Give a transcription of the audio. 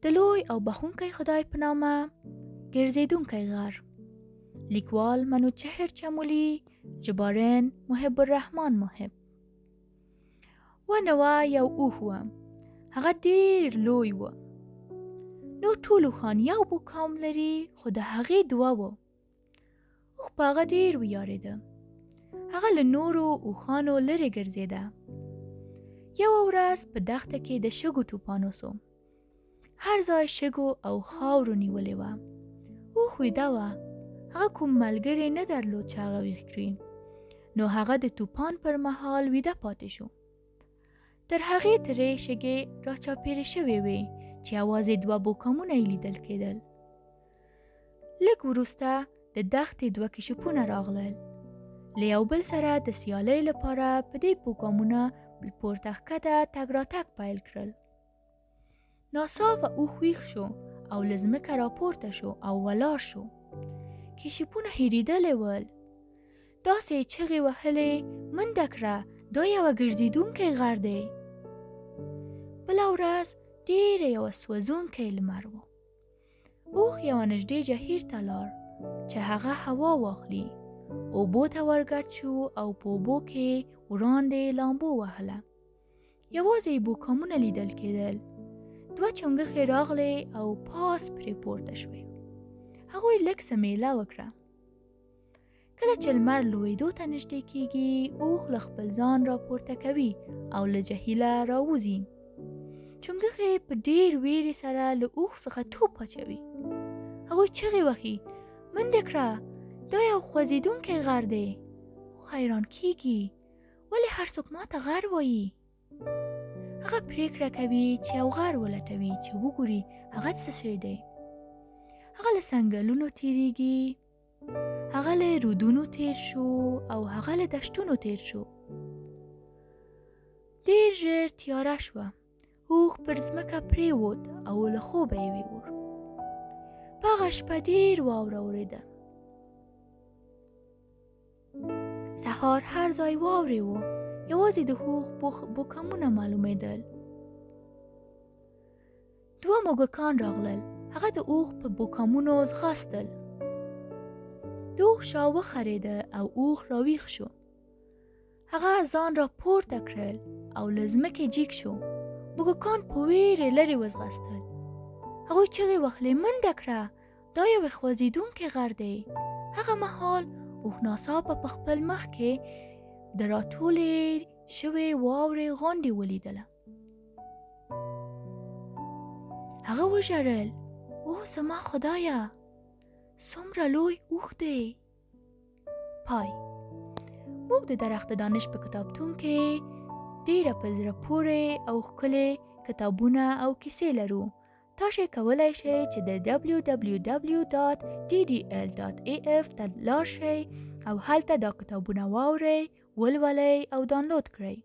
د لوی او بخښونکی خدای په نامه ګرځېدونکی غر. لیکوال منوچهر چمولی، ژباړن محب الرحمن محب. ونه وه یو اوښ وه، هغه ډېر لوی و. نور ټول اوښان یو بوکام لري، خو د هغې دوه وه. اوښ په هغه ډېر ویاړېده. هغه له نورو اوښانو لرې ګرځېده. یوه ورځ په دښته کې د شګو طوفان وسو. هر ځای شګو او خاورو نیولې وه. اوښ ویده وه. هغه کوم ملګری نه درلود چې هغه ویښ کړي، نو هغه د طوفان پر مهال ویده پاتې شو. تر هغې ترې شګې راچاپېرې شوې وې چې یوازې دوه بوکامونه یې لیدل کېدل. لږ وروسته د دښتې دوه کشپونه راغلل. له یو بل سره د سیالۍ لپاره په دې بوکامونه پورته ښکته تګ راتګ پیل کړل. ناڅاپه اوښ ویښ شو او له ځمکه راپورته شو او ولاړ شو. کشپونه هېرېدلي ول. داسې یې چغې وهلې، منډه کړه، دا یوه ګرځېدونکی غر دی. بله ورځ ډېره یوه سوځونکی لمر و. اوښ یوه نږدې جهیر ته لاړ چې هغه هوا واخلي. اوبو ته ورګډ شو او په اوبو کې وړاندې لامبو وهله. یوازې یې بوکامونه لیدل کېدل. دوه چنګښې راغلې او پاس پرې پورته شوې. هغوی لږ څه میله وکړه. کله چې لمر لوېدو ته نږدې کېږي، اوښ له خپل ځان راپورته کوي او له جهیله راوځي. چنګښې په ډېر ویرې سره له اوښ څخه توپ اچوي. هغوی چغې وهي، منډه کړه، دا یو خوځېدونکی غر دی. اوښ حیران کېږي، ولې هر څوک ماته غر وایي؟ هغه پریکړه کوي چې یو غر ولټوي چې وګوري هغه څه شی دی. هغه له څنګلونو تیریږي، هغه له رودونو تیر شو او هغه له دشتونو تیر شو. ډېر ژر تیاره شوه. اوښ پر ځمکه پریوت او له خوبه یې ویوړ. په هغه شپه ډېر واوره وریده. سهار هر ځای واورې و، یوازې د اوښ بوکامونه معلومېدل. دوه موږکان راغلل. هغه د اوښ په بوکامونو ځغاستل. د اوښ شا وخرېده او اوښ راویښ شو. هغه ځان را پورته کړل او له ځمکې جګ شو. موږکان په ویرې لرې وځغاستل. هغوی چغې وهلې، منډه کړه، دا یو خوځېدونکی غر دی. هغه مهال اوښ ناڅاپه په خپل مخ کې د راټولې شوې واورې غونډۍ ولیدله. هغه وژړل، اوه زما خدایه، څومره لوی اوښ دی. پای. موږ د درخت دانش په کتابتون کې ډېره په زړه پورې او ښکلې کتابونه او کیسې لرو. تاسو کولی شئ چې د www.ddl.af ته لاړ شئ او هلته دا کتابونه واورئ، ولولئ او ډاونلوډ کړئ.